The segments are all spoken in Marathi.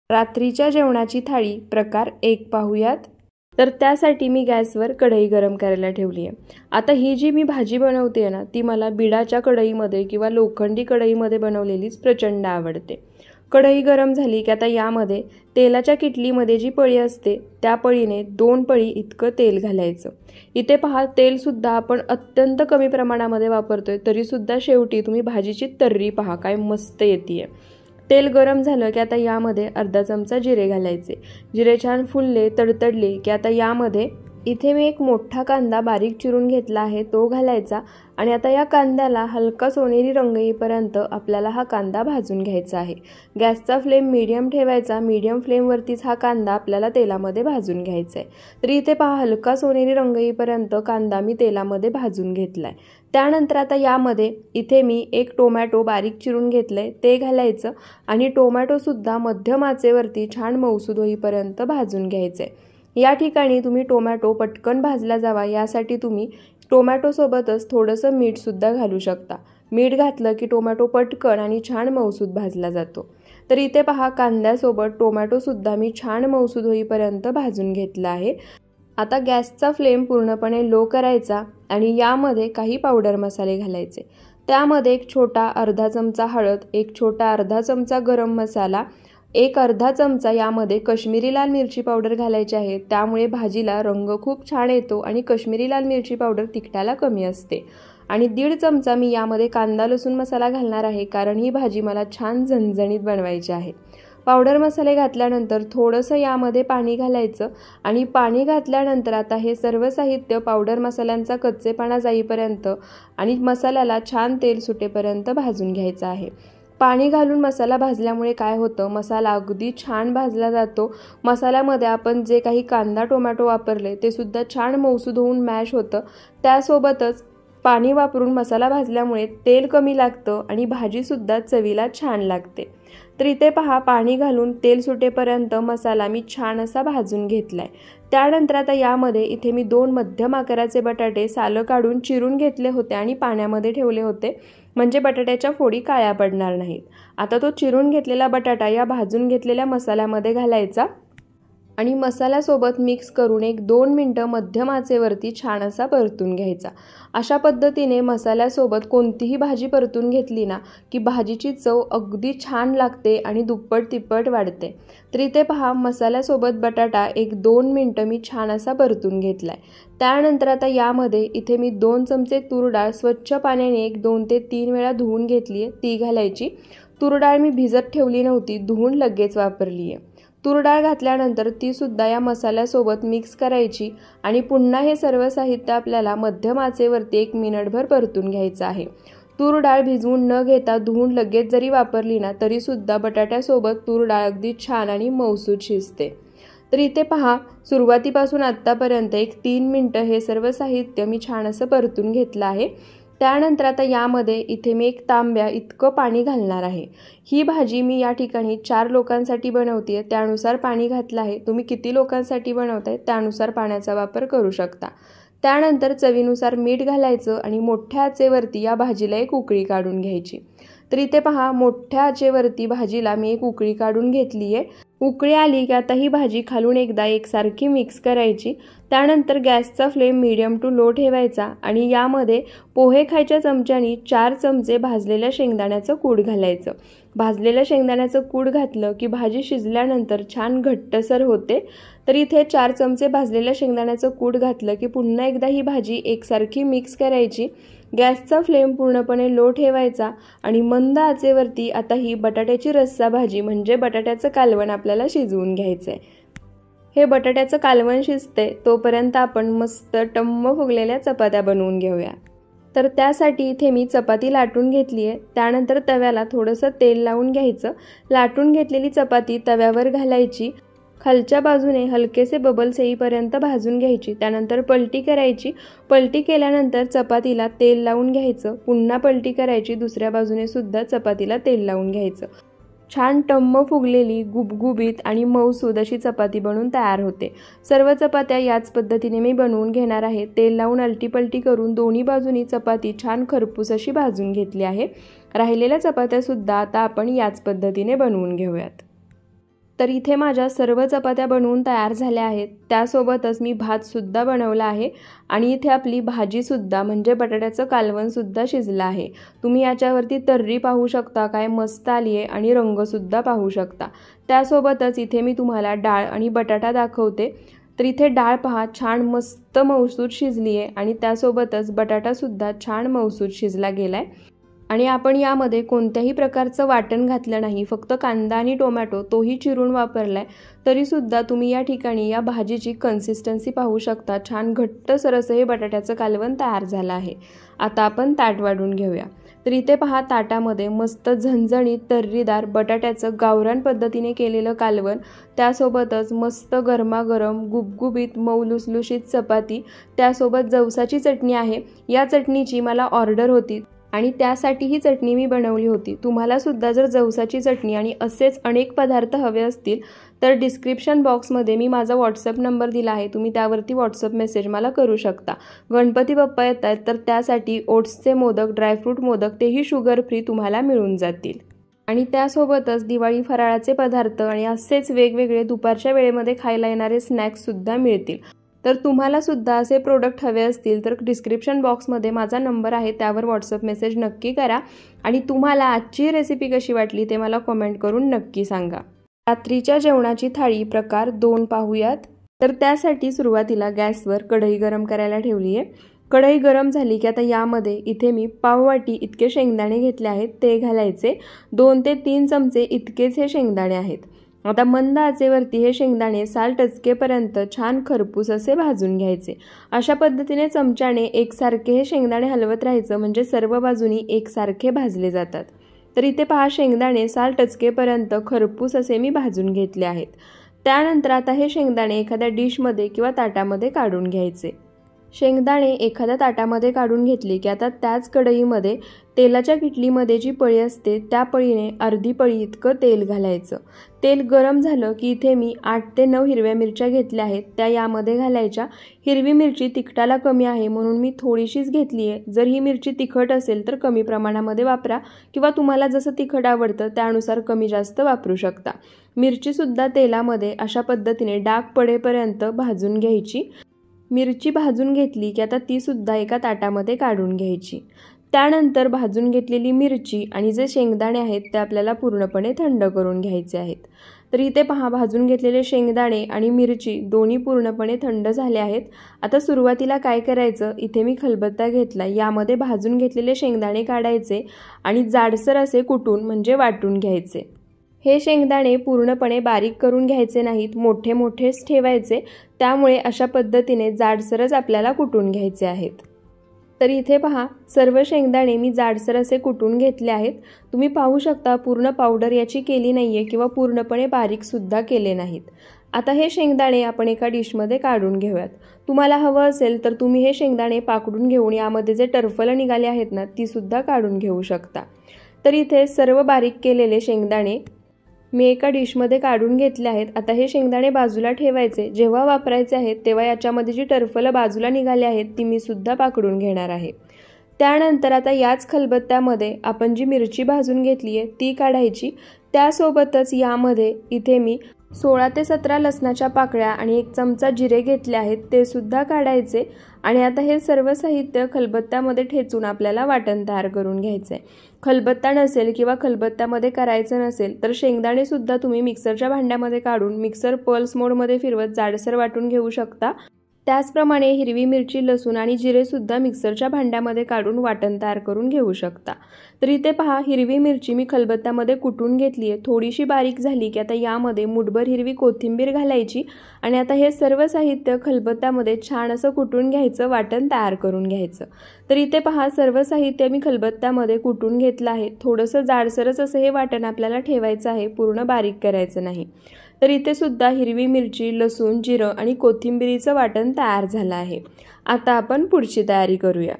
रात्रीच्या जेवणाची थाळी प्रकार 1 पाहूयात। तर त्यासाठी मी गॅसवर कढई गरम करायला ठेवली आहे। आता ही जी मी भाजी बनवते ना, ती मला बिडाच्या कढईमध्ये किंवा लोखंडी कढईमध्ये बनवलेलीच प्रचंड आवडते। कढई गरम झाली की आता यामध्ये तेलाच्या किटलीमध्ये जी पळी असते त्या पळीने 2 पळी इतकं तेल घालायचं। इथे पहा, तेल सुद्धा आपण अत्यंत कमी प्रमाणामध्ये वापरतोय, तरी सुद्धा शेवटी तुम्ही भाजीची तर्री पहा काय मस्त येते। तेल गरम झालं की आता यामध्ये अर्धा चमचा जिरे घालायचे। जिरे छान फुलले तडतडले की आता यामध्ये इथे मी एक मोठा कांदा बारीक चिरून घेतला आहे तो घालायचा आणि आता या कांद्याला हलका सोनेरी रंग येईपर्यंत आपल्याला हा कांदा भाजून घ्यायचा आहे। गॅसचा फ्लेम मीडियम ठेवायचा। मीडियम फ्लेमवरतीच हा कांदा आपल्याला तेलामध्ये भाजून घ्यायचा आहे। तर इथे पहा, हलका सोनेरी रंग येईपर्यंत कांदा मी तेलामध्ये भाजून घेतलाय। त्यानंतर आता यामध्ये इथे मी एक टोमॅटो बारीक चिरून घेतलंय ते घालायचं आणि टोमॅटो सुद्धा मध्यम आचेवरती छान मऊसूद होईपर्यंत भाजून घ्यायचंय। या ठिकाणी तुम्ही टोमॅटो पटकन भाजला जावा यासाठी तुम्ही टोमॅटो सोबतच थोडंसं मीठ सुद्धा घालू शकता। मीठ घातलं की टोमॅटो पटकन आणि छान मऊसूद भाजला जातो। तर इथे पहा, कांद्यासोबत टोमॅटो सुद्धा मी छान मऊसूद होईपर्यंत भाजून घेतला आहे। आता गॅसचा फ्लेम पूर्णपणे लो करायचा आणि यामध्ये काही पावडर मसाले घालायचे। त्यामध्ये एक छोटा अर्धा चमचा हळद, एक छोटा अर्धा चमचा गरम मसाला, एक अर्धा चमचा यामध्ये कश्मीरी लाल मिरची पावडर घालायची आहे। त्यामुळे भाजीला रंग खूप छान येतो आणि कश्मीरी लाल मिरची पावडर तिखटाला कमी असते। आणि 1.5 चमचा मी यामध्ये कांदा लसूण मसाला घालणार आहे, कारण ही भाजी मला छान झणझणीत बनवायची आहे। पावडर मसाले घातल्यानंतर थोडंसं यामध्ये पाणी घालायचं आणि पाणी घातल्यानंतर आता हे सर्व साहित्य पावडर मसाल्यांचा कच्चेपणा जाईपर्यंत आणि मसाल्याला छान तेल सुटेपर्यंत भाजून घ्यायचं आहे। पाणी घालून मसाला भाजल्यामुळे काय होतं, मसाला अगदी छान भाजला जातो। मसाल्यामध्ये आपण जे काही कांदा टोमॅटो वापरले ते सुद्धा छान मऊसूद होऊन मॅश होतं। त्यासोबतच पाणी वापरून मसाला भाजल्यामुळे तेल कमी लागतं आणि भाजी सुद्धा चवीला छान लागते। तर इथे पहा, पाणी घालून तेल सुटेपर्यंत मसाला मी छान असा भाजून घेतलाय। त्यानंतर आता यामध्ये इथे मी 2 मध्यम आकाराचे बटाटे सालं काढून चिरून घेतले होते आणि पाण्यामध्ये ठेवले होते, म्हणजे बटाट्याच्या फोडी काळ्या पडणार नाहीत। आता तो चिरून घेतलेला बटाटा या भाजून घेतलेल्या मसाल्यामध्ये घालायचा आणि मसाल्यासोबत मिक्स करून 1-2 मिनिटं मध्यम आचेवरती छान असा परतून घ्यायचा। अशा पद्धतीने मसाल्यासोबत कोणतीही भाजी परतून घेतली ना की भाजीची चव अगदी छान लागते आणि दुप्पट तिप्पट वाढते। तर इथे पहा, मसाल्यासोबत बटाटा 1-2 मिनिटं मी छान असा परतून घेतलाय। त्यानंतर आता यामध्ये इथे मी 2 चमचे तूर डाळ स्वच्छ पाण्याने 1-2 ते 3 वेळा धुवून घेतली आहे, ती घालायची। तूर डाळ मी भिजत ठेवली नव्हती, धुवून लगेच वापरली आहे। तूर डाळ घातल्यानंतर ती सुद्धा या मसाल्यासोबत मिक्स करायची आणि पुन्हा हे सर्व साहित्य आपल्याला मध्यम आचेवरती 1 मिनिटभर परतून घ्यायचं आहे। तूर डाळ भिजवून न घेता धुवून लगेच जरी वापरली ना तरी सुद्धा बटाट्यासोबत तूर डाळ अगदी छान आणि मऊसूद शिजते। तर इथे पहा, सुरुवातीपासून आत्तापर्यंत 1-3 मिनिटं हे सर्व साहित्य मी छान असं परतून घेतलं आहे। त्यानंतर आता यामध्ये इथे मी 1 तांब्या इतकं पाणी घालणार आहे। ही भाजी मी या ठिकाणी 4 लोकांसाठी बनवते, त्यानुसार पाणी घातलं आहे। तुम्ही किती लोकांसाठी बनवताय त्यानुसार पाण्याचा वापर करू शकता। त्यानंतर चवीनुसार मीठ घालायचं आणि मोठ्या आचेवरती या भाजीला 1 उकळी काढून घ्यायची। तर इथे पहा, मोठ्या आचेवरती भाजीला मी 1 उकळी काढून घेतली आहे। उकळी आली की आता ही भाजी खालून एकदा एकसारखी मिक्स करायची। त्यानंतर गॅसचा फ्लेम मीडियम टू लो ठेवायचा आणि यामध्ये पोहे खायच्या चमच्यानी 4 चमचे भाजलेल्या शेंगदाण्याचं कूट घालायचं। भाजलेल्या शेंगदाण्याचं कूट घातलं की भाजी शिजल्यानंतर छान घट्टसर होते। तर इथे 4 चमचे भाजलेल्या शेंगदाण्याचं कूट घातलं की पुन्हा एकदा ही भाजी एकसारखी मिक्स करायची। गॅसचा फ्लेम पूर्णपणे लो ठेवायचा आणि मंद आचेवरती आता ही बटाट्याची रस्सा भाजी म्हणजे बटाट्याचं कालवण आपल्याला शिजवून घ्यायचं आहे। हे बटाट्याचं कालवण शिजते तोपर्यंत आपण मस्त टम्म फुगलेल्या चपात्या बनवून घेऊया। तर त्यासाठी इथे मी चपाती लाटून घेतली आहे। त्यानंतर तव्याला थोडंसं तेल लावून घ्यायचं। लाटून घेतलेली चपाती तव्यावर घालायची, खालच्या बाजूने हलकेसे बबल्स येईपर्यंत भाजून घ्यायची। त्यानंतर पलटी करायची। पलटी केल्यानंतर चपातीला तेल लावून घ्यायचं, पुन्हा पलटी करायची, दुसऱ्या बाजूने सुद्धा चपातीला तेल लावून घ्यायचं। छान टम्म फुगलेली गुबगुबीत आणि मऊसूद अशी चपाती बनवून तयार होते। सर्व चपात्या याच पद्धतीने मी बनवून घेणार आहे। तेल लावून अलटीपलटी करून दोन्ही बाजूनी चपाती छान खरपूस अशी भाजून घेतली आहे। राहिलेल्या चपात्या सुद्धा आता आपण याच पद्धतीने बनवून घेऊयात। तर इथे माझ्या सर्व चपात्या बनवून तयार झाल्या आहेत। त्यासोबतच मी भातसुद्धा बनवला आहे आणि इथे आपली भाजीसुद्धा म्हणजे बटाट्याचं कालवणसुद्धा शिजलं आहे। तुम्ही याच्यावरती तर्री पाहू शकता, काय मस्त आली आहे आणि रंगसुद्धा पाहू शकता। त्यासोबतच इथे मी तुम्हाला डाळ आणि बटाटा दाखवते। तर इथे डाळ पहा छान मस्त मऊसूत शिजली आहे आणि त्यासोबतच बटाटासुद्धा छान मऊसूत शिजला गेला आहे आणि आपण यामध्ये कोणत्याही प्रकारचं वाटण घातलं नाही, फक्त कांदा आणि टोमॅटो तोही चिरून वापरला आहे। तरीसुद्धा तुम्ही या ठिकाणी या भाजीची कन्सिस्टन्सी पाहू शकता, छान घट्टसर असं हे बटाट्याचं कालवण तयार झालं आहे। आता आपण ताट वाढून घेऊया। तर इथे पहा ताटामध्ये मस्त झणझणीत तर्रीदार बटाट्याचं गावरान पद्धतीने केलेलं कालवण, त्यासोबतच मस्त गरमागरम गुबगुबीत मऊ लुसलुशीत चपाती, त्यासोबत जवसाची चटणी आहे। या चटणीची मला ऑर्डर होती आणि त्यासाठी ही चटणी मी बनवली होती। तुम्हाला सुद्धा जर जवसाची चटणी आणि असेच अनेक पदार्थ हवे असतील तर डिस्क्रिप्शन बॉक्समध्ये मी माझा व्हॉट्सअप नंबर दिला आहे, तुम्ही त्यावरती व्हॉट्सअप मेसेज मला करू शकता। गणपती बाप्पा येत आहेत तर त्यासाठी ओट्सचे मोदक, ड्रायफ्रूट मोदक तेही शुगर फ्री तुम्हाला मिळून जातील आणि त्यासोबतच दिवाळी फराळाचे पदार्थ आणि असेच वेगवेगळे दुपारच्या वेळेमध्ये खायला येणारे स्नॅक्ससुद्धा मिळतील। तर तुम्हाला सुद्धा असे प्रोडक्ट हवे असतील तर डिस्क्रिप्शन बॉक्समध्ये माझा नंबर आहे, त्यावर व्हॉट्सअप मेसेज नक्की करा आणि तुम्हाला आजची रेसिपी कशी वाटली ते मला कमेंट करून नक्की सांगा। रात्रीच्या जेवणाची थाळी प्रकार 2 पाहूयात। तर त्यासाठी सुरुवातीला गॅसवर कढई गरम करायला ठेवली आहे। कढई गरम झाली की आता यामध्ये इथे मी पाववाटी इतके शेंगदाणे घेतले आहेत, ते घालायचे। 2 ते 3 चमचे इतकेच हे शेंगदाणे आहेत। आता मंद आचेवरती हे शेंगदाणे साल टचकेपर्यंत छान खरपूस असे भाजून घ्यायचे। अशा पद्धतीने चमच्याने एकसारखे हे शेंगदाणे हलवत राहायचं, म्हणजे सर्व बाजूनी एकसारखे भाजले जातात। तर इथे पहा शेंगदाणे साल टचकेपर्यंत खरपूस असे मी भाजून घेतले आहेत। त्यानंतर आता हे शेंगदाणे एखाद्या डिशमध्ये किंवा ताटामध्ये काढून घ्यायचे। शेंगदाणे एखाद्या ताटामध्ये काढून घेतले की आता त्याच कढईमध्ये तेलाच्या किटलीमध्ये जी पळी असते त्या पळीने अर्धी पळी इतकं तेल घालायचं। तेल गरम झालं की इथे मी 8 ते 9 हिरव्या मिरच्या घेतल्या आहेत, त्या यामध्ये घालायच्या। हिरवी मिरची तिखटाला कमी आहे म्हणून मी थोडीशीच घेतली आहे। जर ही मिरची तिखट असेल तर कमी प्रमाणामध्ये वापरा किंवा तुम्हाला जसं तिखट आवडतं त्यानुसार कमी जास्त वापरू शकता। मिरचीसुद्धा तेलामध्ये अशा पद्धतीने डाग पडेपर्यंत भाजून घ्यायची। मिरची भाजून घेतली की आता ती सुद्धा एका ताटामध्ये काढून घ्यायची। त्यानंतर भाजून घेतलेली मिरची आणि जे शेंगदाणे आहेत ते आपल्याला पूर्णपणे थंड करून घ्यायचे आहेत। तर इथे पहा भाजून घेतलेले शेंगदाणे आणि मिरची दोन्ही पूर्णपणे थंड झाले आहेत। आता सुरुवातीला काय करायचं, इथे मी खलबत्ता घेतला, यामध्ये भाजून घेतलेले शेंगदाणे काढायचे आणि जाडसर असे कुटून म्हणजे वाटून घ्यायचे। हे शेंगदाणे पूर्णपणे बारीक करून घ्यायचे नाहीत, मोठे मोठेच ठेवायचे, त्यामुळे अशा पद्धतीने जाडसरच आपल्याला कुटून घ्यायचे आहेत। तर इथे पहा सर्व शेंगदाणे मी जाडसर असे कुटून घेतले आहेत। तुम्ही पाहू शकता पूर्ण पावडर याची केली नाहीये किंवा पूर्णपणे बारीक सुद्धा केले नाहीत। आता हे शेंगदाणे आपण एका डिशमध्ये काढून घेऊयात। तुम्हाला हवं असेल तर तुम्ही हे शेंगदाणे पाकडून घेऊन यामध्ये जे टरफलं निघाले आहेत ना ती सुद्धा काढून घेऊ शकता। तर इथे सर्व बारीक केलेले शेंगदाणे मी एका डिशमध्ये काढून घेतले आहेत। आता हे शेंगदाणे बाजूला ठेवायचे, जेव्हा वापरायचे आहेत तेव्हा याच्यामध्ये जी टरफलं बाजूला निघाली आहेत ती मी सुद्धा पाकडून घेणार आहे। त्यानंतर आता याच खलबत्त्यामध्ये आपण जी मिरची भाजून घेतली आहे ती काढायची। त्यासोबतच यामध्ये इथे मी 16 ते 17 लसणाच्या पाकळ्या आणि 1 चमचा जिरे घेतले आहेत, ते सुद्धा काढायचे आणि आता हे सर्व साहित्य खलबत्त्यामध्ये ठेचून आपल्याला वाटण तयार करून घ्यायचं आहे। खलबत्ता नसेल किंवा खलबत्त्यामध्ये करायचं नसेल तर शेंगदाणे सुद्धा तुम्ही मिक्सरच्या भांड्यामध्ये काढून मिक्सर पल्स मोडमध्ये फिरवत जाडसर वाटून घेऊ शकता। त्याचप्रमाणे हिरवी मिरची, लसूण आणि जिरे सुद्धा मिक्सरच्या भांड्यामध्ये काढून वाटण तयार करून घेऊ शकता। तर इथे पहा हिरवी मिरची मी खलबत्त्यामध्ये कुटून घेतली आहे, थोडीशी बारीक झाली की आता यामध्ये मुठभर हिरवी कोथिंबीर घालायची आणि आता हे सर्व साहित्य खलबत्त्यामध्ये छान असं कुटून घ्यायचं, वाटण तयार करून घ्यायचं। तर इथे पहा सर्व साहित्य मी खलबत्त्यामध्ये कुटून घेतलं आहे। थोडंसं जाडसरच असं हे वाटण आपल्याला ठेवायचं आहे, पूर्ण बारीक करायचं नाही। तर इथे सुद्धा हिरवी मिरची, लसूण, जिरं आणि कोथिंबीरीचं वाटण तयार झालं आहे। आता आपण पुढची तयारी करूया।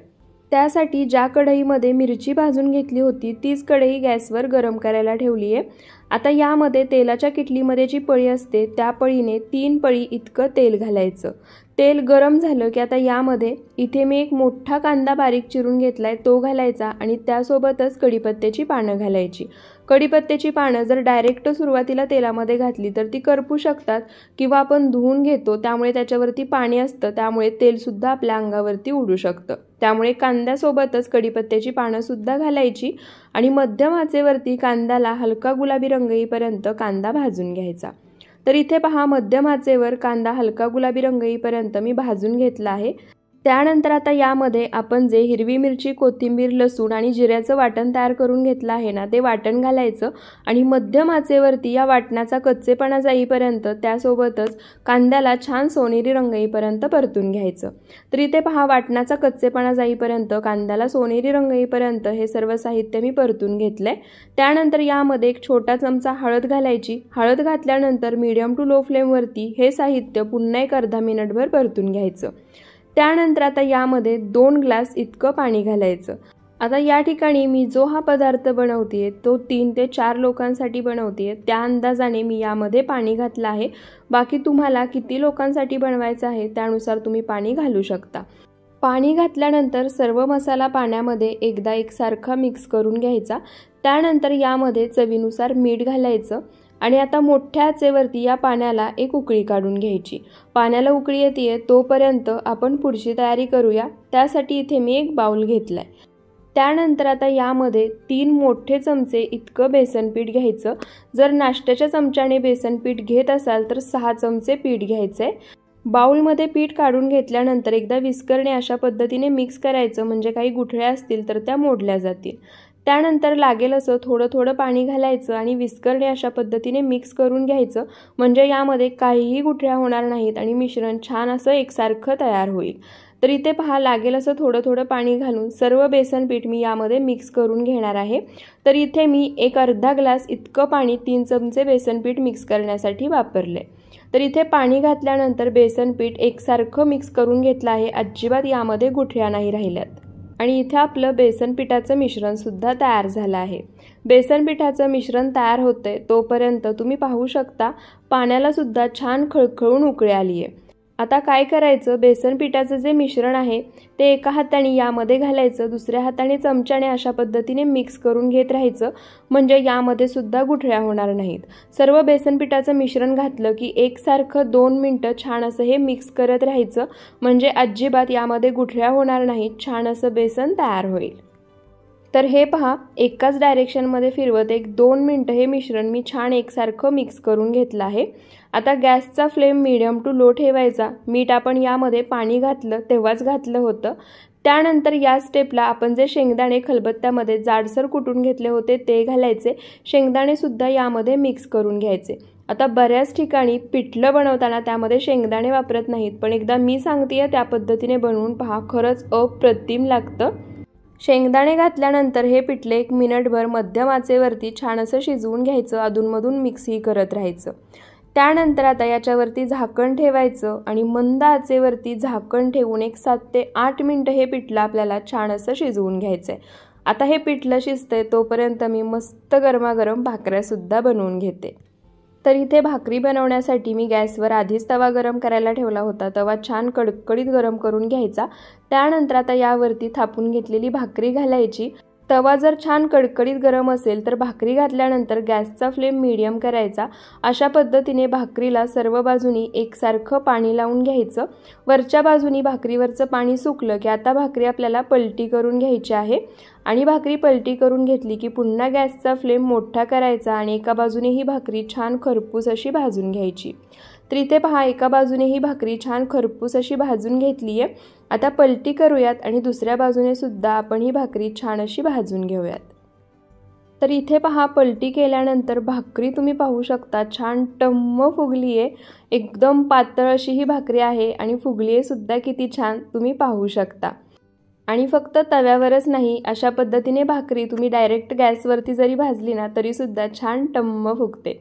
त्यासाठी ज्या कढईमध्ये मिरची भाजून घेतली होती तीच कढई गॅसवर गरम करायला ठेवली आहे। आता यामध्ये तेलाच्या किटलीमध्ये जी पळी असते त्या पळीने 3 पळी इतकं तेल घालायचं। तेल गरम झालं की आता यामध्ये इथे मी एक मोठा कांदा बारीक चिरून घेतलाय तो घालायचा आणि त्यासोबतच कढीपत्त्याची पानं घालायची। कढीपत्त्याची पानं जर डायरेक्ट सुरुवातीला तेलामध्ये घातली तर ती करपू शकतात किंवा आपण धुवून घेतो त्यामुळे त्याच्यावरती पाणी असतं, त्यामुळे तेलसुद्धा आपल्या अंगावरती उडू शकतं. त्यामुळे कांद्यासोबतच कढीपत्त्याची पानं सुद्धा घालायची आणि मध्यम आचेवरती कांद्याला हलका गुलाबी रंग येईपर्यंत कांदा भाजून घ्यायचा. तर इथे पहा, मध्यम आचेवर कांदा हलका गुलाबी रंग येईपर्यंत मी भाजून घेतला आहे. त्यानंतर आता यामध्ये आपण जे हिरवी मिरची, कोथिंबीर, लसूण आणि जिऱ्याचं वाटण तयार करून घेतलं आहे ना, ते वाटण घालायचं आणि मध्यम आचेवरती या वाटणाचा कच्चेपणा जाईपर्यंत त्यासोबतच कांद्याला छान सोनेरी रंग येईपर्यंत परतून घ्यायचं. तर इथे पहा, वाटणाचा कच्चेपणा जाईपर्यंत, कांद्याला सोनेरी रंग येईपर्यंत हे सर्व साहित्य मी परतून घेतलंय. त्यानंतर यामध्ये एक छोटा चमचा हळद घालायची. हळद घातल्यानंतर मीडियम टू लो फ्लेमवरती हे साहित्य पुन्हा एक अर्धा मिनिटभर परतून घ्यायचं. त्यानंतर आता यामध्ये 2 ग्लास इतकं पाणी घालायचं. आता या ठिकाणी मी जो हा पदार्थ बनवते तो 3 ते 4 लोकांसाठी बनवते, त्या अंदाजाने मी यामध्ये पाणी घातलं आहे. बाकी तुम्हाला किती लोकांसाठी बनवायचं आहे त्यानुसार तुम्ही पाणी घालू शकता. पाणी घातल्यानंतर सर्व मसाला पाण्यामध्ये एकदा एकसारखा मिक्स करून घ्यायचा. त्यानंतर यामध्ये चवीनुसार मीठ घालायचं आणि आता मोठ्या आचेवरती या पाण्याला एक उकळी काढून घ्यायची. पाण्याला उकळी येते तोपर्यंत आपण पुढची तयारी करूया. त्यासाठी इथे मी एक बाउल घेतलाय. त्यानंतर आता यामध्ये 3 मोठे चमचे इतकं बेसन पीठ घ्यायचं. जर नाश्त्याच्या चमच्याने बेसन पीठ घेत असाल तर 6 चमचे पीठ घ्यायचंय. बाउलमध्ये पीठ काढून घेतल्यानंतर एकदा विस्करणे अशा पद्धतीने मिक्स करायचं, म्हणजे काही गुठळ्या असतील तर त्या मोडल्या जातील. त्यानंतर लागेल असं थोडं थोडं पाणी घालायचं आणि विस्करणे अशा पद्धतीने मिक्स करून घ्यायचं, म्हणजे यामध्ये काहीही गुठळ्या होणार नाहीत आणि मिश्रण छान असं एकसारखं तयार होईल. तर इथे पहा, लागेल असं थोडं थोडं पाणी घालून सर्व बेसन पीठ मी यामध्ये मिक्स करून घेणार आहे. तर इथे मी एक अर्धा ग्लास इतकं पाणी 3 चमचे बेसन पीठ मिक्स करण्यासाठी वापरले. तर इथे पाणी घातल्यानंतर बेसन पीठ एकसारखं मिक्स करून घेतलं आहे. अजिबात यामध्ये गुठळ्या नाही राहिल्यात. आणि इथे आपलं बेसन पिठाचं मिश्रण सुद्धा तयार झालं आहे. बेसन पिठाचं मिश्रण तयार होतंय तोपर्यंत तुम्ही पाहू शकता पाण्याला सुद्धा छान खळखळून उकळी आली आहे. आता काय करायचं, बेसन पिठाचं जे मिश्रण आहे ते एका हाताने यामध्ये घालायचं, दुसऱ्या हाताने चमच्याने अशा पद्धतीने मिक्स करून घेत राहायचं, म्हणजे यामध्ये सुद्धा गुठळ्या होणार नाहीत. सर्व बेसन पिठाचं मिश्रण घातलं की एकसारखं 2 मिनिटं छान असं हे मिक्स करत राहायचं, म्हणजे अजिबात यामध्ये गुठळ्या होणार नाहीत. छान असं बेसन तयार होईल. तर हे पहा, एकाच डायरेक्शनमध्ये फिरवत 1-2 मिनिटं हे मिश्रण मी छान एकसारखं मिक्स करून घेतलं आहे. आता गॅसचा फ्लेम मीडियम टू लो ठेवायचा. मीठ आपण यामध्ये पाणी घातलं तेव्हाच घातलं होतं. त्यानंतर या स्टेपला आपण जे शेंगदाणे खलबत्त्यामध्ये जाडसर कुटून घेतले होते ते घालायचे. शेंगदाणे सुद्धा यामध्ये मिक्स करून घ्यायचे. आता बऱ्याच ठिकाणी पिठलं बनवताना त्यामध्ये शेंगदाणे वापरत नाहीत, पण एकदा मी सांगते त्या पद्धतीने बनवून पहा, खरंच अप्रतिम लागतं. शेंगदाणे घातल्यानंतर हे पिठले 1 मिनिटभर मध्यम आचेवरती छान असं शिजवून घ्यायचं, अधूनमधून मिक्सही करत राहायचं. त्यानंतर आता याच्यावरती झाकण ठेवायचं आणि मंद आचेवरती झाकण ठेवून 7 ते 8 मिनिटं हे पिठलं आपल्याला छान असं शिजवून घ्यायचं आहे. आता हे पिठलं शिजतंय तोपर्यंत मी मस्त गरमागरम भाकऱ्यासुद्धा बनवून घेते. तर इथे भाकरी बनवण्यासाठी मी गॅसवर आधीच तवा गरम करायला ठेवला होता. तवा छान कडकडीत गरम करून घ्यायचा. त्यानंतर आता यावरती थापून घेतलेली भाकरी घालायची. तवा जर छान कडकडीत गरम असेल तर भाकरी घातल्यानंतर गॅसचा फ्लेम मीडियम करायचा. अशा पद्धतीने भाकरीला सर्व बाजूनी एकसारखं पाणी लावून घ्यायचं. वरच्या बाजूनी भाकरीवरचं पाणी सुकलं की आता भाकरी आपल्याला पलटी करून घ्यायची आहे आणि भाकरी पलटी करून घेतली की पुन्हा गॅसचा फ्लेम मोठा करायचा आणि एका बाजूने ही भाकरी छान खरपूस अशी भाजून घ्यायची. तर इथे पहा, एका बाजूने ही भाकरी छान खरपूस अशी भाजून घेतली आहे. आता पलटी करूयात आणि दुसऱ्या बाजूने सुद्धा आपण ही भाकरी छान अशी भाजून घेऊयात. तर इथे पहा, पलटी केल्यानंतर भाकरी तुम्ही पाहू शकता छान टम्म फुगली आहे. एकदम पातळ अशी ही भाकरी आहे आणि फुगली आहे सुद्धा किती छान तुम्ही पाहू शकता. आणि फक्त तव्यावरच नाही, अशा पद्धतीने भाकरी तुम्ही डायरेक्ट गॅसवरती जरी भाजली ना तरीसुद्धा छान टम्म फुगते.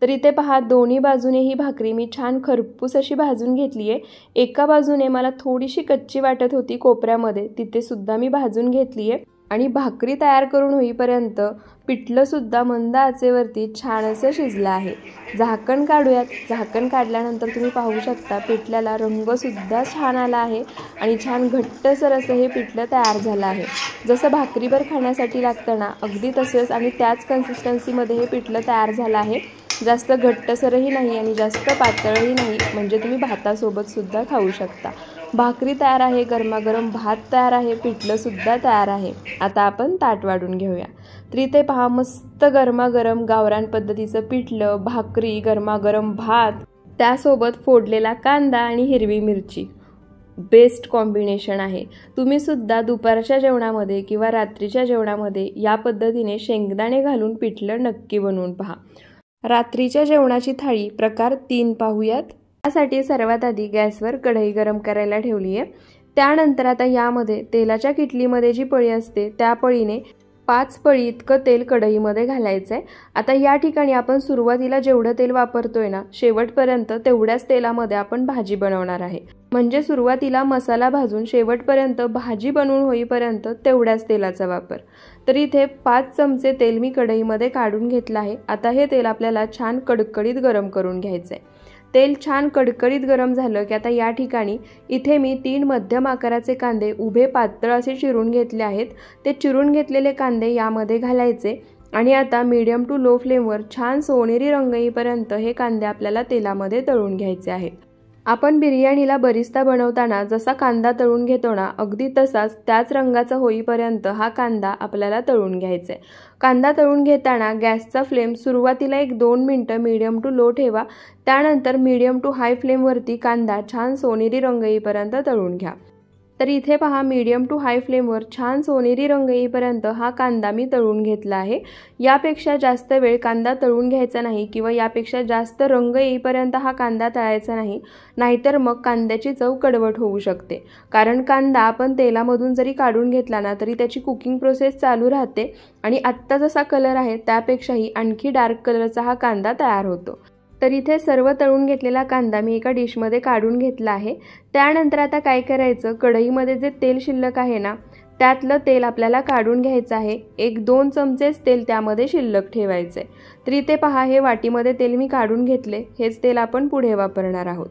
तर इथे पहा, दोन्ही बाजूने ही भाकरी मी छान खरपूस अशी भाजून घेतली आहे. एका बाजूने मला थोडीशी कच्ची वाटत होती कोपऱ्यामध्ये, तिथे सुद्धा मी भाजून घेतली आहे. आणि भाकरी तयार करून होईपर्यंत पिठलंसुद्धा मंद आचेवरती छान असं शिजलं आहे. झाकण काढूयात. झाकण काढल्यानंतर तुम्ही पाहू शकता पिठल्याला रंगसुद्धा छान आला आहे आणि छान घट्टसर असं हे पिठलं तयार झालं आहे. जसं भाकरीवर खाण्यासाठी लागतं ना अगदी तसंच आणि त्याच कन्सिस्टन्सीमध्ये हे पिठलं तयार झालं आहे. जास्त घट्टसरही नाही आणि जास्त पातळही नाही, म्हणजे तुम्ही भातासोबतसुद्धा खाऊ शकता. भाकरी तयार आहे, गरमागरम भात तयार आहे, पिठलंसुद्धा तयार आहे. आता आपण ताट वाढून घेऊया. तर इथे पहा मस्त गरमागरम गावरान पद्धतीचं पिठलं, भाकरी, गरमागरम भात, त्यासोबत फोडलेला कांदा आणि हिरवी मिरची. बेस्ट कॉम्बिनेशन आहे. तुम्हीसुद्धा दुपारच्या जेवणामध्ये किंवा रात्रीच्या जेवणामध्ये या पद्धतीने शेंगदाणे घालून पिठलं नक्की बनवून पहा. रात्रीच्या जेवणाची थाळी प्रकार 3 पाहूयात. त्यासाठी सर्वात आधी गॅसवर कढई गरम करायला ठेवली आहे. त्यानंतर आता यामध्ये तेलाच्या किटलीमध्ये जी पळी असते त्या पळीने 5 पळी इतकं तेल कढईमध्ये घालायचं आहे. आता या ठिकाणी आपण सुरुवातीला जेवढं तेल वापरतोय ना शेवटपर्यंत तेवढ्याच तेलामध्ये आपण भाजी बनवणार आहे. म्हणजे सुरुवातीला मसाला भाजून शेवटपर्यंत भाजी बनवून होईपर्यंत तेवढ्याच तेलाचा वापर. तर इथे 5 चमचे तेल मी कढईमध्ये काढून घेतलं आहे. आता हे तेल आपल्याला छान कडकडीत गरम करून घ्यायचं आहे. तेल छान कडकडीत गरम झालं की आता या ठिकाणी इथे मी 3 मध्यम आकाराचे कांदे उभे पातळ असे चिरून घेतले आहेत. ते चिरून घेतलेले कांदे यामध्ये घालायचे आणि आता मीडियम टू लो फ्लेमवर छान सोनेरी रंग येईपर्यंत हे कांदे आपल्याला तेलामध्ये तळून घ्यायचे आहेत. आपण बिर्याणीला बरिस्ता बनवताना जसा कांदा तळून घेतो ना अगदी तसाच त्याच रंगाचा होईपर्यंत हा कांदा आपल्याला तळून घ्यायचा आहे. कांदा तळून घेताना गॅसचा फ्लेम सुरुवातीला 1-2 मिनटं मीडियम टू लो ठेवा. त्यानंतर मीडियम टू हाय फ्लेमवरती कांदा छान सोनेरी रंग येईपर्यंत तळून घ्या. तर इथे पहा मीडियम टू हाय फ्लेमवर छान सोनेरी रंग येईपर्यंत हा कांदा मी तळून घेतला आहे. यापेक्षा जास्त वेळ कांदा तळून घ्यायचा नाही किंवा यापेक्षा जास्त रंग येईपर्यंत हा कांदा तळायचा नाही, नाहीतर मग कांद्याची चव कडवट होऊ शकते. कारण कांदा आपण तेलामधून जरी काढून घेतला ना तरी त्याची कुकिंग प्रोसेस चालू राहते आणि आत्ता जसा कलर आहे त्यापेक्षाही आणखी डार्क कलरचा हा कांदा तयार होतो. तर इथे सर्व तळून घेतलेला कांदा मी एका डिशमध्ये काढून घेतला आहे. त्यानंतर आता काय करायचं, कढईमध्ये जे तेल शिल्लक आहे ना त्यातलं तेल आपल्याला काढून घ्यायचं आहे. 1-2 चमचेच तेल त्यामध्ये शिल्लक ठेवायचं आहे. तर इथे पहा हे वाटीमध्ये तेल मी काढून घेतले. हेच तेल आपण पुढे वापरणार आहोत.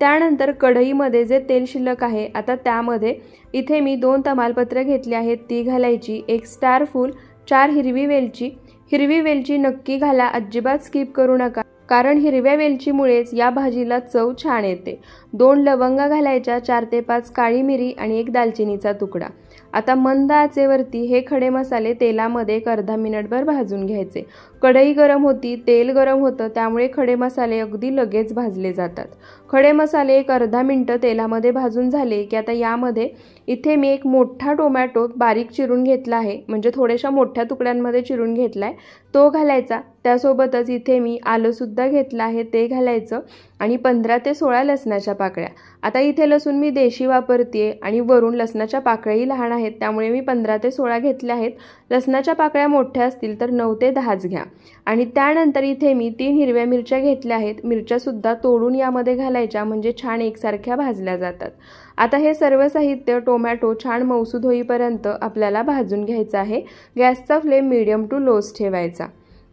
त्यानंतर कढईमध्ये जे तेल शिल्लक आहे आता त्यामध्ये इथे मी 2 तमालपत्र घेतले आहेत, ती घालायची. 1 स्टार फूल, 4 हिरवी वेलची. हिरवी वेलची नक्की घाला, अजिबात स्किप करू नका, कारण हिरव्या वेलचीमुळेच या भाजीला चव छान येते. 2 लवंगा घालायच्या, 4 ते 5 काळी मिरी आणि 1 दालचिनीचा तुकडा. आता मंद आचेवरती हे खडे मसाले तेलामध्ये 1/2 मिनिटभर भाजून घ्यायचे. कढई गरम होती, तेल गरम होतं, त्यामुळे खडे मसाले अगदी लगेच भाजले जातात. खडे मसाले 1/2 मिनिटं तेलामध्ये भाजून झाले की आता यामध्ये इथे मी 1 मोठा टोमॅटो बारीक चिरून घेतला आहे, म्हणजे थोड्याशा मोठ्या तुकड्यांमध्ये चिरून घेतला आहे, तो घालायचा. त्यासोबतच इथे मी आलंसुद्धा घेतलं आहे, ते घालायचं आणि 15 ते 16 लसणाच्या पाकळ्या. आता इथे लसूण मी देशी वापरते आणि वरून लसणाच्या पाकळ्याही लहान आहेत, त्यामुळे मी 15 ते 16 घेतल्या आहेत. लसणाच्या पाकळ्या मोठ्या असतील तर 9 ते 10 घ्या. आणि त्यानंतर इथे मी 3 हिरव्या मिरच्या घेतल्या आहेत. मिरच्यासुद्धा तोडून यामध्ये घालायच्या, म्हणजे छान एकसारख्या भाजल्या जातात. आता हे सर्व साहित्य टोमॅटो छान मऊसूद होईपर्यंत आपल्याला भाजून घ्यायचं आहे. गॅसचा फ्लेम मीडियम टू लोच ठेवायचा.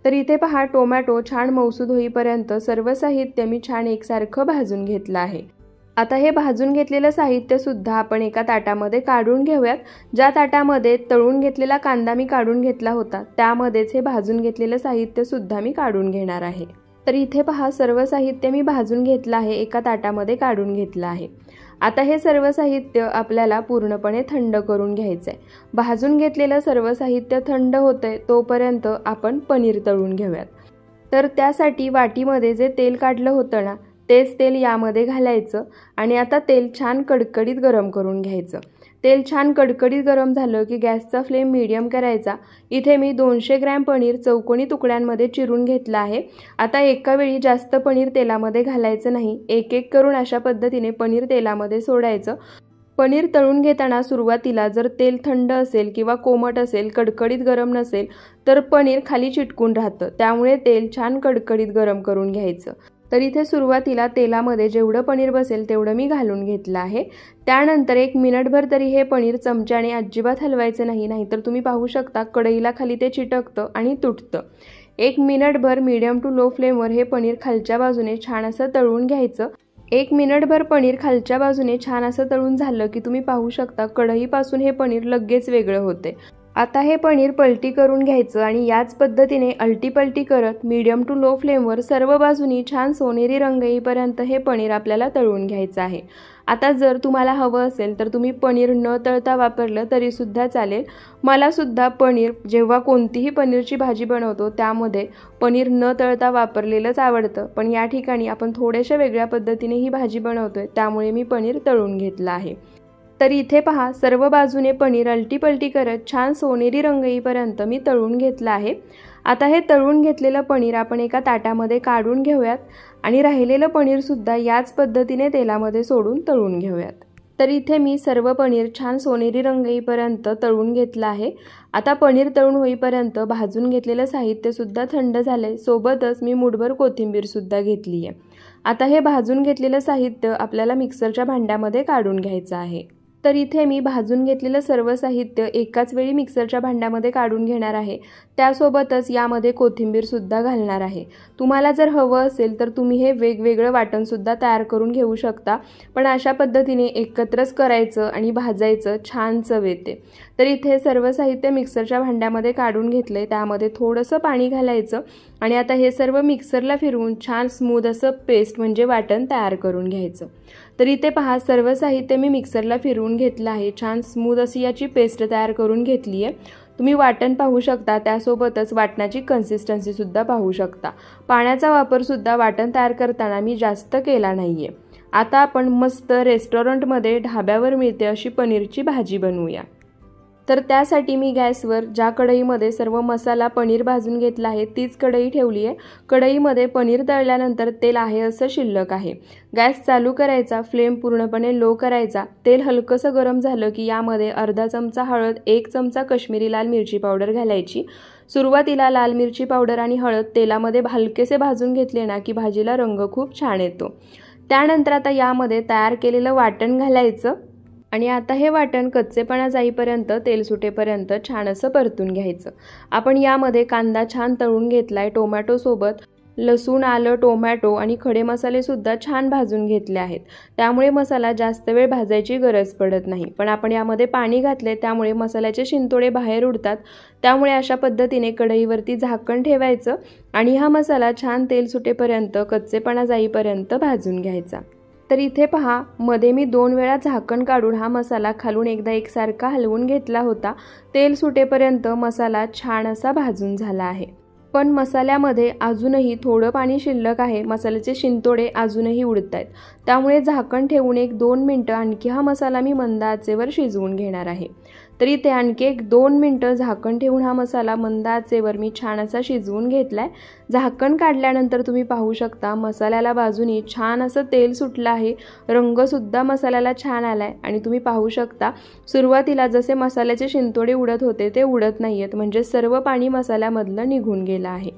तर इथे पहा टोमॅटो छान मऊसूद होईपर्यंत सर्व साहित्य मी छान एकसारखं भाजून घेतलं आहे. आता हे भाजून घेतलेलं साहित्य सुद्धा आपण एका ताटामध्ये काढून घेऊयात. ज्या ताटामध्ये तळून घेतलेला कांदा मी काढून घेतला होता त्यामध्येच हे भाजून घेतलेलं साहित्य सुद्धा मी काढून घेणार आहे. तर इथे पहा सर्व साहित्य मी भाजून घेतलं आहे, एका ताटामध्ये काढून घेतलं आहे. आता हे सर्व साहित्य आपल्याला पूर्णपणे थंड करून घ्यायचं आहे. भाजून घेतलेलं सर्व साहित्य थंड होतंय तोपर्यंत आपण पनीर तळून घेऊयात. तर त्यासाठी वाटीमध्ये जे तेल काढलं होतं ना तेच तेल यामध्ये घालायचं आणि आता तेल छान कडकडीत गरम करून घ्यायचं. तेल छान कडकडीत गरम झालं की गॅसचा फ्लेम मीडियम करायचा. इथे मी 200 ग्रॅम पनीर चौकोनी तुकड्यांमध्ये चिरून घेतलं आहे. आता एका वेळी जास्त पनीर तेलामध्ये घालायचं नाही, एक एक करून अशा पद्धतीने पनीर तेलामध्ये सोडायचं. पनीर तळून घेताना सुरुवातीला जर तेल थंड असेल किंवा कोमट असेल, कडकडीत गरम नसेल तर पनीर खाली चिटकून राहतं, त्यामुळे तेल छान कडकडीत गरम करून घ्यायचं. तर इथे सुरुवातीला तेलामध्ये जेवढं पनीर बसेल तेवढं मी घालून घेतलं आहे। त्यानंतर 1 मिनिटभर तरी हे पनीर चमच्याने अजिबात हलवायचं नाही, नाहीतर तुम्ही पाहू शकता कढईला खाली ते चिटकतं आणि तुटतं। 1 मिनिटभर मीडियम टू लो फ्लेमवर हे पनीर खालच्या बाजूने छान असं तळून घ्यायचं। 1 मिनिटभर पनीर खालच्या बाजूने छान असं तळून झालं की तुम्ही पाहू शकता कढईपासून हे पनीर लगेच वेगळं होते। आता हे पनीर पलटी करून घ्यायचं आणि याच पद्धतीने अलटी-पलटी करत मीडियम टू लो फ्लेमवर सर्व बाजूनी छान सोनेरी रंग येईपर्यंत हे पनीर आपल्याला तळून घ्यायचं आहे। आता जर तुम्हाला हवं असेल तर तुम्ही पनीर न तळता वापरलं तरी सुद्धा चालेल। मला सुद्धा पनीर जेव्हा कोणतीही पनीरची भाजी बनवतो त्यामध्ये पनीर न तळता वापरलेलंच आवडतं, पण या ठिकाणी आपण थोड्याशा वेगळ्या पद्धतीने ही भाजी बनवतोय त्यामुळे मी पनीर तळून घेतलं आहे। तर इथे पहा सर्व बाजूने पनीर अलटी-पलटी करत छान सोनेरी रंग येईपर्यंत मी तळून घेतलं आहे। आता हे तळून घेतलेलं पनीर आपण एका ताटामध्ये काढून घेऊयात आणि राहिलेलं पनीर सुद्धा याच पद्धतीने तेलामध्ये सोडून तळून घेऊयात। तर इथे मी सर्व पनीर छान सोनेरी रंग येईपर्यंत तळून घेतलं आहे। आता पनीर तळून होईपर्यंत भाजून घेतलेलं साहित्य सुद्धा थंड झाले, सोबतच मी मूठभर कोथिंबीर सुद्धा घेतली आहे। आता हे भाजून घेतलेलं साहित्य आपल्याला मिक्सरच्या भांड्यामध्ये काढून घ्यायचं आहे। तर इथे मी भाजून घेतलेलं सर्व साहित्य एकाच वेळी मिक्सरच्या भांड्यामध्ये काढून घेणार आहे। त्यासोबतच यामध्ये कोथिंबीर सुद्धा घालणार आहे। तुम्हाला जर हवं असेल तर तुम्ही हे वेगवेगळं वाटण सुद्धा तयार करून घेऊ शकता, पण अशा पद्धतीने एकत्रच करायचं आणि भाजायचं छान चव येते। तर इथे सर्व साहित्य मिक्सरच्या भांड्यामध्ये काढून घेतले, त्यामध्ये थोडंसं पाणी घालायचं आणि आता हे सर्व मिक्सरला फिरवून छान स्मूथ असं पेस्ट म्हणजे वाटण तयार करून घ्यायचं। तर इथे पहा सर्व साहित्य मी मिक्सरला फिरवून घेतलं आहे, छान स्मूथ अशी याची पेस्ट तयार करून घेतली आहे। तुम्ही वाटण पाहू शकता, त्यासोबतच वाटणाची कन्सिस्टन्सी सुद्धा पाहू शकता। पाण्याचा वापर सुद्धा वाटण तयार करताना मी जास्त केला नाहीये। आता आपण मस्त रेस्टॉरंटमध्ये ढाब्यावर मिळते अशी पनीरची भाजी बनवूया। तर त्यासाठी मी गॅसवर ज्या कढईमध्ये सर्व मसाला पनीर भाजून घेतला आहे तीच कढई ठेवली आहे। कढईमध्ये पनीर तळल्यानंतर तेल आहे असं शिल्लक आहे। गॅस चालू करायचा, फ्लेम पूर्णपणे लो करायचा। तेल हलकंसं गरम झालं की यामध्ये अर्धा चमचा हळद, 1 चमचा काश्मीरी लाल मिरची पावडर घालायची। सुरुवातीला लाल मिरची पावडर आणि हळद तेलामध्ये हलकेसे भाजून घेतले ना की भाजीला रंग खूप छान येतो। त्यानंतर आता यामध्ये तयार केलेलं वाटण घालायचं आणि आता हे वाटण कच्चेपणा जाईपर्यंत तेल सुटेपर्यंत छान असं परतून घ्यायचं। आपण यामध्ये कांदा छान तळून घेतलाय, टोमॅटो सोबत लसूण, आलं, टोमॅटो आणि खडे मसाले सुद्धा छान भाजून घेतले आहेत, त्यामुळे मसाला जास्त वेळ भाजायची गरज पडत नाही। पण आपण यामध्ये पाणी घातले त्यामुळे मसाल्याचे शिंतोडे बाहेर उडतात, त्यामुळे अशा पद्धतीने कढईवरती झाकण ठेवायचं आणि हा मसाला छान तेल सुटेपर्यंत कच्चेपणा जाईपर्यंत भाजून घ्यायचा। तर इथे पहा मध्ये मी 2 वेळा झाकण काढून हा मसाला खालून एकदा एकसारखा हलवून घेतला होता। तेल सुटेपर्यंत मसाला छान असा भाजून झाला आहे, पण मसाल्यामध्ये अजूनही थोडं पाणी शिल्लक आहे। मसाल्याचे शिंतोडे अजूनही उडतायत, त्यामुळे झाकण ठेवून 1-2 मिनिटं आणखी हा मसाला मी मंद आचेवर शिजवून घेणार आहे। तर इथे आणखी 1-2 मिनिटं झाकण ठेवून हा मसाला मंद आचेवर मी छान असा शिजवून घेतलाय। झाकण काढल्यानंतर तुम्ही पाहू शकता मसाल्याला बाजूनी छान असं तेल सुटलं आहे, रंग सुद्धा मसाल्याला छान आलाय आणि तुम्ही पाहू शकता सुरुवातीला जसे मसाल्याचे शिंतोडे उडत होते ते उडत नाहीयेत, म्हणजे सर्व पाणी मसाल्यामधलं निघून गेलं आहे।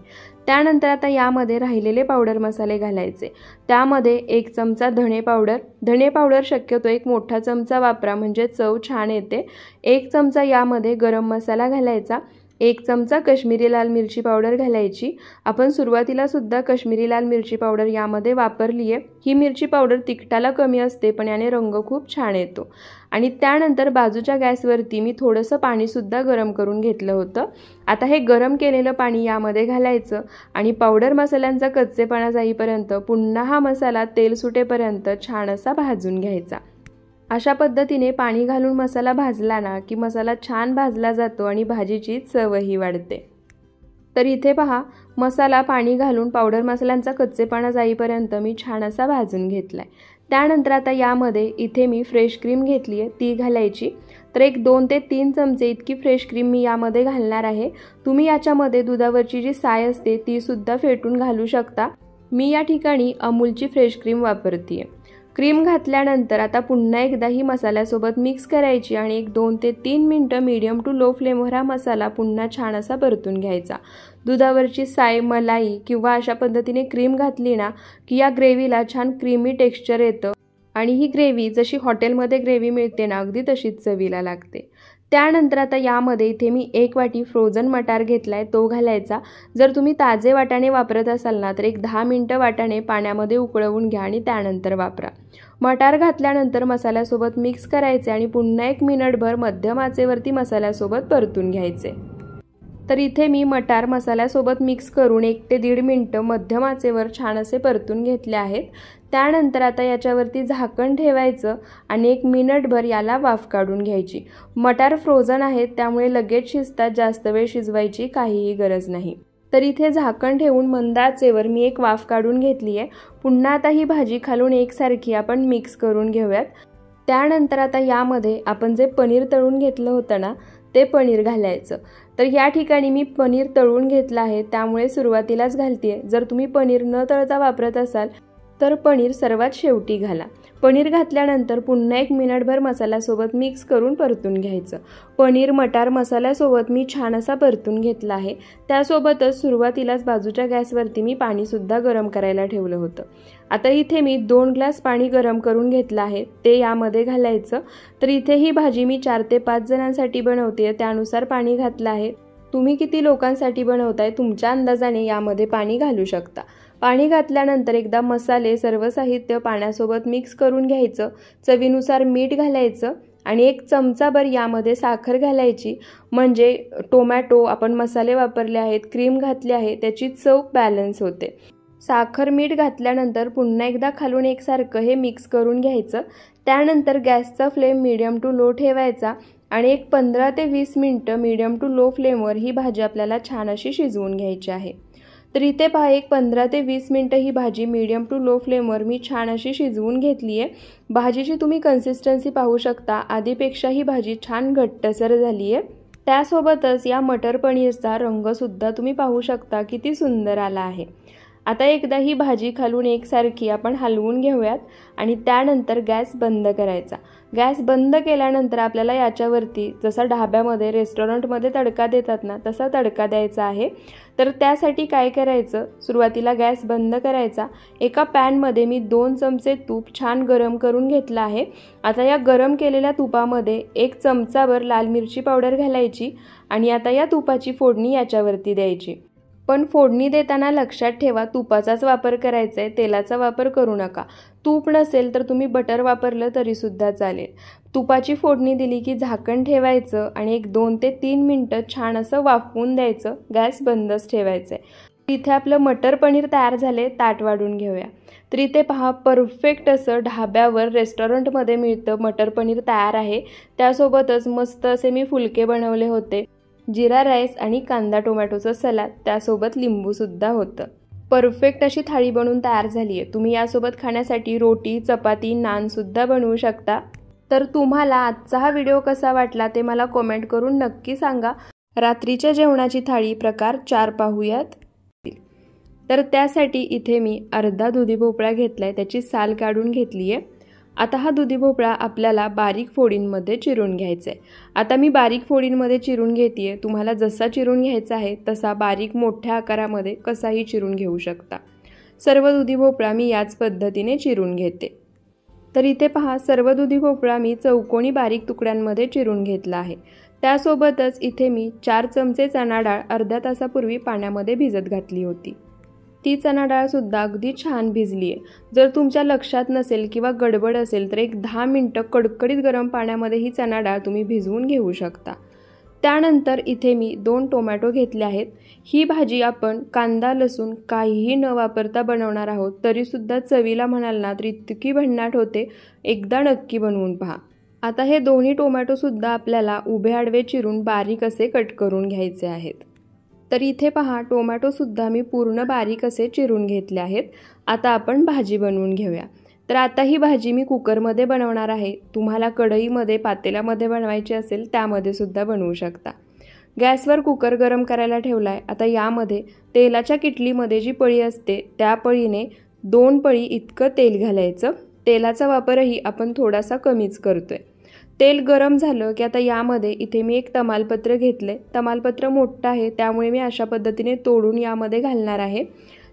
त्यानंतर आता यामध्ये राहिलेले पावडर मसाले घालायचे। त्यामध्ये 1 चमचा धणे पावडर शक्यतो 1 मोठा चमचा वापरा, म्हणजे चव छान येते। 1 चमचा यामध्ये गरम मसाला घालायचा, 1 चमचा काश्मीरी लाल मिरची पावडर घालायची। आपण सुरुवातीला सुद्धा काश्मीरी लाल मिरची पावडर यामध्ये वापरली आहे। ही मिरची पावडर तिखटाला कमी असते, पण याने रंग खूप छान येतो। आणि त्यानंतर बाजूच्या गॅसवरती मी थोडंसं पाणी सुद्धा गरम करून घेतलं होतं। आता हे गरम केलेलं पाणी यामध्ये घालायचं आणि पावडर मसाल्यांचा कच्चेपणा जाईपर्यंत पुन्हा हा मसाला तेल सुटेपर्यंत छान असा भाजून घ्यायचा। अशा पद्धतीने पाणी घालून मसाला भाजला ना की मसाला छान भाजला जातो आणि भाजीची चवही वाढते। तर इथे पहा मसाला पाणी घालून पावडर मसाल्यांचा कच्चेपणा जाईपर्यंत मी छान असा भाजून घेतलाय। त्यानंतर आता यामध्ये इथे मी फ्रेश क्रीम घेतली आहे, ती घालायची। तर 2 ते 3 चमचे इतकी फ्रेश क्रीम मी यामध्ये घालणार आहे। तुम्ही याच्यामध्ये दुधावरची जी साय असते ती सुद्धा फेटून घालू शकता। मी या ठिकाणी अमूलची फ्रेश क्रीम वापरते। क्रीम घातल्यानंतर आता पुन्हा एकदा ही मसाल्यासोबत मिक्स करायची आणि एक 2 ते 3 मिनिटं मीडियम टू लो फ्लेमवर हा मसाला पुन्हा छान असा परतून घ्यायचा। दुधावरची साय, मलाई किंवा अशा पद्धतीने क्रीम घातली ना की या ग्रेव्हीला छान क्रीमी टेक्स्चर येतं आणि ही ग्रेव्ही जशी हॉटेलमध्ये ग्रेव्ही मिळते ना अगदी तशीच चवीला लागते। त्यानंतर आता यामध्ये इथे मी 1 वाटी फ्रोझन मटार घेतलाय, तो घालायचा। जर तुम्ही ताजे वाटाणे वापरत असाल ना तर एक 10 मिनिटं वाटाणे पाण्यामध्ये उकळवून घ्या आणि त्यानंतर वापरा। मटार घातल्यानंतर मसाल्यासोबत मिक्स करायचे आणि पुन्हा 1 मिनिटभर मध्यम आचेवरती मसाल्यासोबत परतून घ्यायचे। तर इथे मी मटार मसाल्यासोबत मिक्स करून 1 ते 1.5 मिनिटं मध्यम आचेवर छान असे परतून घेतले आहेत। त्यानंतर आता याच्यावरती झाकण ठेवायचं आणि 1 मिनिटभर याला वाफ काढून घ्यायची। मटार फ्रोझन आहेत त्यामुळे लगेच शिजतात, जास्त वेळ शिजवायची काहीही गरज नाही। तर इथे झाकण ठेवून मंद आचेवर मी एक वाफ काढून घेतली आहे। पुन्हा आता ही भाजी खालून एकसारखी आपण मिक्स करून घेऊयात। त्यानंतर आता यामध्ये आपण जे पनीर तळून घेतलं होतं ना ते पनीर घालायचं। तर या ठिकाणी मी पनीर तळून घेतलं आहे त्यामुळे सुरुवातीलाच घालतेय। जर तुम्ही पनीर न तळता वापरत असाल तर पनीर सर्वात शेवटी घाला। पनीर घातल्यानंतर पुन्हा 1 मिनिटभर मसाल्यासोबत मिक्स करून परतून घ्यायचं। पनीर मटार मसाल्यासोबत मी छान असा परतून घेतला आहे। त्यासोबतच सुरुवातीलाच बाजूच्या गॅसवरती मी पाणीसुद्धा गरम करायला ठेवलं होतं। आता इथे मी 2 ग्लास पाणी गरम करून घेतलं आहे, ते यामध्ये घालायचं। तर इथे ही भाजी मी 4 ते 5 जणांसाठी बनवते, त्यानुसार पाणी घातलं आहे। तुम्ही किती लोकांसाठी बनवताय तुमच्या अंदाजाने यामध्ये पाणी घालू शकता। पाणी घातल्यानंतर एकदा मसाले सर्व साहित्य पाण्यासोबत मिक्स करून घ्यायचं। चवीनुसार मीठ घालायचं आणि 1 चमचाभर यामध्ये साखर घालायची, म्हणजे टोमॅटो आपण मसाले वापरले आहेत, क्रीम घातली आहे, त्याची चव बॅलन्स होते। साखर मीठ घातल्यानंतर पुन्हा एकदा खालून एकसारखं हे मिक्स करून घ्यायचं। त्यानंतर गॅसचा फ्लेम मीडियम टू लो ठेवायचा आणि एक 15 ते 20 मिनिटं मीडियम टू लो फ्लेमवर ही भाजी आपल्याला छान अशी शिजवून घ्यायची आहे। तर इथे पहा एक 15 ते 20 मिनिटं ही भाजी मीडियम टू लो फ्लेमवर मी छान अशी शिजवून घेतली आहे। भाजीची तुम्ही कन्सिस्टन्सी पाहू शकता, आधीपेक्षा ही भाजी छान घट्टसर झाली आहे। त्यासोबतच या मटर पनीरचा रंगसुद्धा तुम्ही पाहू शकता किती सुंदर आला आहे। आता एकदा ही भाजी खालून एकसारखी आपण हलवून घेऊयात आणि त्यानंतर गॅस बंद करायचा। गॅस बंद केल्यानंतर आपल्याला याच्यावरती जसा ढाब्यामध्ये रेस्टॉरंटमध्ये तडका देतात ना तसा तडका द्यायचा आहे। तर त्यासाठी काय करायचं, सुरुवातीला गॅस बंद करायचा। एका पॅनमध्ये मी 2 चमचे तूप छान गरम करून घेतलं आहे। आता या गरम केलेल्या तुपामध्ये 1 चमचाभर लाल मिरची पावडर घालायची आणि आता या तुपाची फोडणी याच्यावरती द्यायची। पण फोडणी देताना लक्षात ठेवा तुपाचाच वापर करायचा आहे, तेलाचा वापर करू नका। तूप नसेल तर तुम्ही बटर वापरलं तरीसुद्धा चालेल। तुपाची फोडणी दिली की झाकण ठेवायचं आणि एक 2 ते 3 मिनिटं छान असं वाफवून द्यायचं, गॅस बंदच ठेवायचं आहे। इथे आपलं मटर पनीर तयार झाले, ताट वाढून घेऊया। तर इथे पहा परफेक्ट असं ढाब्यावर रेस्टॉरंटमध्ये मिळतं मटर पनीर तयार आहे। त्यासोबतच मस्त असे मी फुलके बनवले होते, जिरा राईस आणि कांदा टोमॅटोचं सलाद, त्यासोबत लिंबूसुद्धा होतं। परफेक्ट अशी थाळी बनवून तयार झाली आहे। तुम्ही यासोबत खाण्यासाठी रोटी, चपाती, नानसुद्धा बनवू शकता। तर तुम्हाला आजचा हा व्हिडिओ कसा वाटला ते मला कमेंट करून नक्की सांगा। रात्रीच्या जेवणाची थाळी प्रकार 4 पाहूयात। तर त्यासाठी इथे मी अर्धा दुधी भोपळा घेतलाय, त्याची साल काढून घेतली आहे। आता हा दुधी भोपळा आपल्याला बारीक फोडींमध्ये चिरून घ्यायचा आहे। आता मी बारीक फोडींमध्ये चिरून घेतेय, तुम्हाला जसा चिरून घ्यायचा आहे तसा बारीक मोठ्या आकारामध्ये कसाही चिरून घेऊ शकता। सर्व दुधी भोपळा मी याच पद्धतीने चिरून घेते। तर इथे पहा सर्व दुधी भोपळा मी चौकोनी बारीक तुकड्यांमध्ये चिरून घेतला आहे। त्यासोबतच इथे मी 4 चमचे चणा डाळ अर्ध्या तासापूर्वी पाण्यामध्ये भिजत घातली होती। ती चणा डाळ सुद्धा अगदी छान भिजली आहे। जर तुमच्या लक्षात नसेल किंवा गडबड असेल तर एक 10 मिनिटं कडकडीत गरम पाण्यामध्ये ही चणा डाळ तुम्ही भिजवून घेऊ शकता। त्यानंतर इथे मी 2 टोमॅटो घेतले आहेत। ही भाजी आपण कांदा लसूण काहीही न वापरता बनवणार आहोत, तरीसुद्धा चवीला म्हणाल ना तर इतकी भन्नाट होते, एकदा नक्की बनवून पहा। आता हे दोन्ही टोमॅटोसुद्धा आपल्याला उभे आडवे चिरून बारीक असे कट करून घ्यायचे आहेत। तर इथे पहा टोमॅटोसुद्धा मी पूर्ण बारीक असे चिरून घेतले आहेत। आता आपण भाजी बनवून घेऊया। तर आता ही भाजी मी कुकरमध्ये बनवणार आहे, तुम्हाला कढईमध्ये पातेल्यामध्ये बनवायची असेल त्यामध्ये सुद्धा बनवू शकता। गॅसवर कुकर गरम करायला ठेवलाय। आता यामध्ये तेलाच्या किटलीमध्ये जी पळी असते त्या पळीने 2 पळी इतकं तेल घालायचं तेलाचा वापरही आपण थोडासा कमीच करतोय। तेल गरम झालं की आता यामध्ये इथे मी एक तमालपत्र घेतले। तमालपत्र मोठं आहे त्यामुळे मी अशा पद्धतीने तोडून यामध्ये घालणार आहे।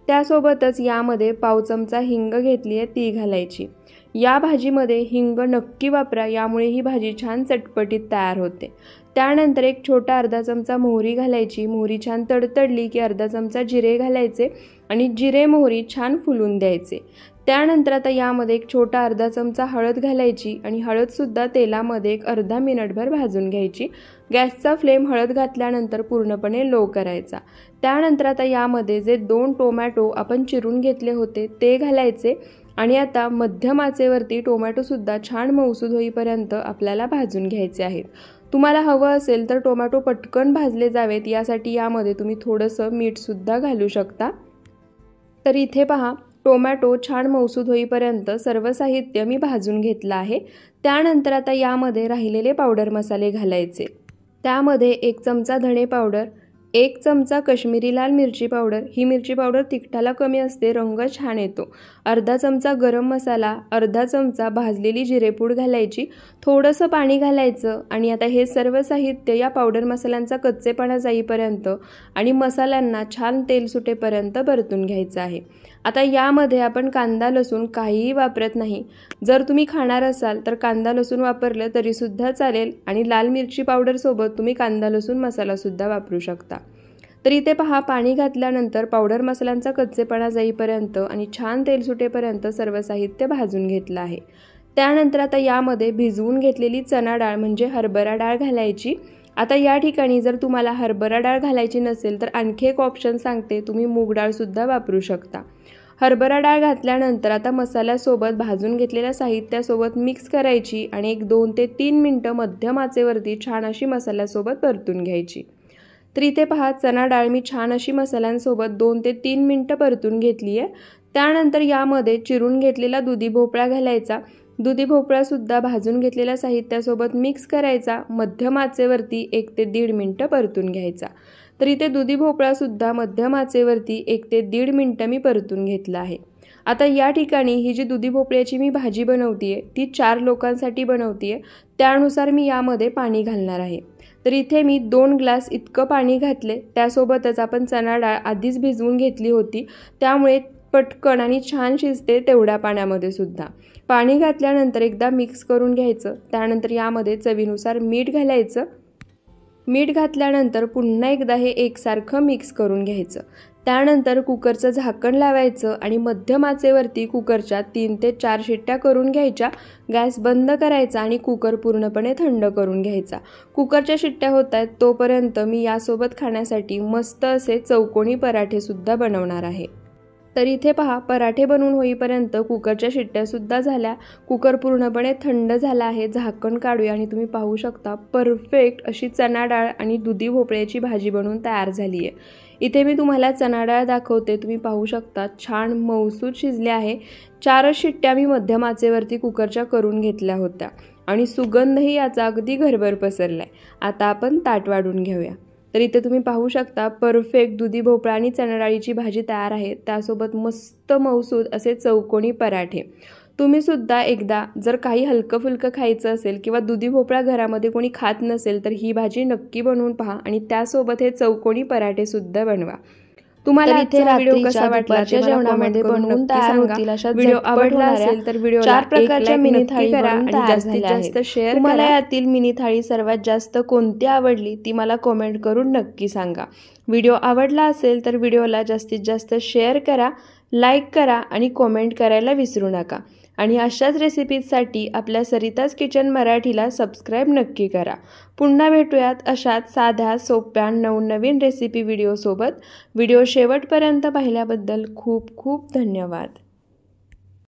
त्यासोबतच यामध्ये पाव चमचा हिंग घेतली आहे, ती घालायची। या भाजीमध्ये हिंग नक्की वापरा, यामुळे ही भाजी छान चटपटीत तयार होते। त्यानंतर एक छोटा अर्धा चमचा मोहरी घालायची। मोहरी छान तडतडली की अर्धा चमचा जिरे घालायचे आणि जिरे मोहरी छान फुलून द्यायचे। त्यानंतर आता यामध्ये एक छोटा अर्धा चमचा हळद घालायची आणि हळदसुद्धा तेलामध्ये एक अर्धा मिनिटभर भाजून घ्यायची। गॅसचा फ्लेम हळद घातल्यानंतर पूर्णपणे लो करायचा। त्यानंतर आता यामध्ये जे 2 टोमॅटो आपण चिरून घेतले होते ते घालायचे आणि आता मध्यम आचेवरती टोमॅटोसुद्धा छान मऊसूद होईपर्यंत आपल्याला भाजून घ्यायचे आहेत। तुम्हाला हवं असेल तर टोमॅटो पटकन भाजले जावेत यासाठी यामध्ये तुम्ही थोडंसं मीठसुद्धा घालू शकता। तर इथे पहा, टोमॅटो छान मऊसूद होईपर्यंत सर्व साहित्य मी भाजून घेतलं आहे। त्यानंतर आता यामध्ये राहिलेले पावडर मसाले घालायचे। त्यामध्ये 1 चमचा धणे पावडर, 1 चमचा काश्मीरी लाल मिरची पावडर, ही मिरची पावडर तिखटाला कमी असते, रंग छान येतो। अर्धा चमचा गरम मसाला, अर्धा चमचा भाजलेली जिरेपूड घालायची, थोडंसं पाणी घालायचं आणि आता हे सर्व साहित्य या पावडर मसाल्यांचा कच्चेपणा जाईपर्यंत आणि मसाल्यांना छान तेल सुटेपर्यंत परतून घ्यायचं आहे। आता यामध्ये आपण कांदा लसूण काहीही वापरत नाही। जर तुम्ही खाणार असाल तर कांदा लसूण वापरलं तरीसुद्धा चालेल आणि लाल मिरची पावडरसोबत तुम्ही कांदा लसूण मसालासुद्धा वापरू शकता। तर इथे पहा, पाणी घातल्यानंतर पावडर मसाल्यांचा कच्चेपणा जाईपर्यंत आणि छान तेल सुटेपर्यंत सर्व साहित्य भाजून घेतलं आहे। त्यानंतर आता यामध्ये भिजवून घेतलेली चणा डाळ म्हणजे हरभरा डाळ घालायची। आता या ठिकाणी जर तुम्हाला हरभरा डाळ घालायची नसेल तर आणखी एक ऑप्शन सांगते, तुम्ही मूग डाळसुद्धा वापरू शकता। हरभरा डाळ घातल्यानंतर आता मसाल्यासोबत भाजून घेतलेल्या साहित्यासोबत मिक्स करायची आणि एक 2 ते 3 मिनिटं मध्यम आचेवरती छान अशी मसाल्यासोबत परतून घ्यायची। तर इथे पहा, चणा डाळ मी छान अशी मसाल्यांसोबत 2 ते 3 मिनिटं परतून घेतली आहे। त्यानंतर यामध्ये चिरून घेतलेला दुधी भोपळा घालायचा। दुधी भोपळासुद्धा भाजून घेतलेल्या साहित्यासोबत मिक्स करायचा, मध्यम आचेवरती 1 ते 1.5 मिनिटं परतून घ्यायचा। तर इथे दुधी भोपळासुद्धा मध्यम आचेवरती 1 ते 1.5 मिनिटं मी परतून घेतला आहे। आता या ठिकाणी ही जी दुधी भोपळ्याची मी भाजी बनवतीये ती 4 लोकांसाठी बनवतीये, त्यानुसार मी यामध्ये पाणी घालणार आहे। तर इथे मी 2 ग्लास इतकं पाणी घातले। त्यासोबतच आपण चणा डाळ आधीच भिजवून घेतली होती, त्यामुळे पटकन आणि छान शिजते तेवढ्या पाण्यामध्ये सुद्धा। पाणी घातल्यानंतर एकदा मिक्स करून घ्यायचं। त्यानंतर यामध्ये चवीनुसार मीठ घालायचं। मीठ घातल्यानंतर पुन्हा एकदा हे एकसारखं मिक्स करून घ्यायचं। त्यानंतर कुकरचं झाकण लावायचं आणि मध्यम आचेवरती कुकरच्या 3 ते 4 शिट्ट्या करून घ्यायच्या। गॅस बंद करायचा आणि कुकर पूर्णपणे थंड करून घ्यायचा। कुकरच्या शिट्ट्या होत आहेत तोपर्यंत मी यासोबत खाण्यासाठी मस्त असे चौकोनी पराठेसुद्धा बनवणार आहे। तर इथे पहा, पराठे बनवून होईपर्यंत कुकरच्या शिट्ट्यासुद्धा झाल्या। कुकर पूर्णपणे थंड झाला आहे। झाकण काढूया आणि तुम्ही पाहू शकता परफेक्ट अशी चणा डाळ आणि दुधी भोपळ्याची भाजी बनवून तयार झाली आहे। इथे मी तुम्हाला चणा डाळ दाखवते, तुम्ही पाहू शकता छान मऊसूद शिजले आहे। 4 शिट्ट्या मी मध्यम आचेवरती कुकरच्या करून घेतल्या होत्या आणि सुगंधही याचा अगदी घरभर पसरलाय। आता आपण ताट वाढून घेऊया। तर इथे तुम्ही पाहू शकता परफेक्ट दुधी भोपळा आणि चणा डाळीची भाजी तयार आहे। त्यासोबत मस्त मऊसूद असे चौकोनी पराठे। तुम्ही सुद्धा एकदा जर काही हलकं फुलकं खायचं असेल किंवा दुधी भोपळा घरामध्ये कोणी खात नसेल तर ही भाजी नक्की बनवून पहा आणि त्यासोबत हे चौकोनी पराठे सुद्धा बनवा। तुम्हाला इथे व्हिडिओ कसा वाटला ते जेवणामध्ये बनवून तयार होतील अशा व्हिडिओ आवडला असेल तर व्हिडिओला 4 प्रकारच्या मिनी थाळी करा आणि जास्तीत जास्त शेअर करा। तुम्हाला यातील मिनी थाळी सर्वात जास्त कोणती आवडली ती मला कमेंट करून नक्की सांगा। व्हिडिओ आवडला असेल तर व्हिडिओला जास्तीत जास्त शेअर करा, लाईक करा आणि कमेंट करायला विसरू नका। आणि अशाच रेसिपीजसाठी आपल्या सरिताज किचन मराठीला सबस्क्राईब नक्की करा। पुन्हा भेटूयात अशाच साध्या सोप्या नवनवीन रेसिपी व्हिडिओसोबत। व्हिडिओ शेवटपर्यंत पाहिल्याबद्दल खूप खूप धन्यवाद।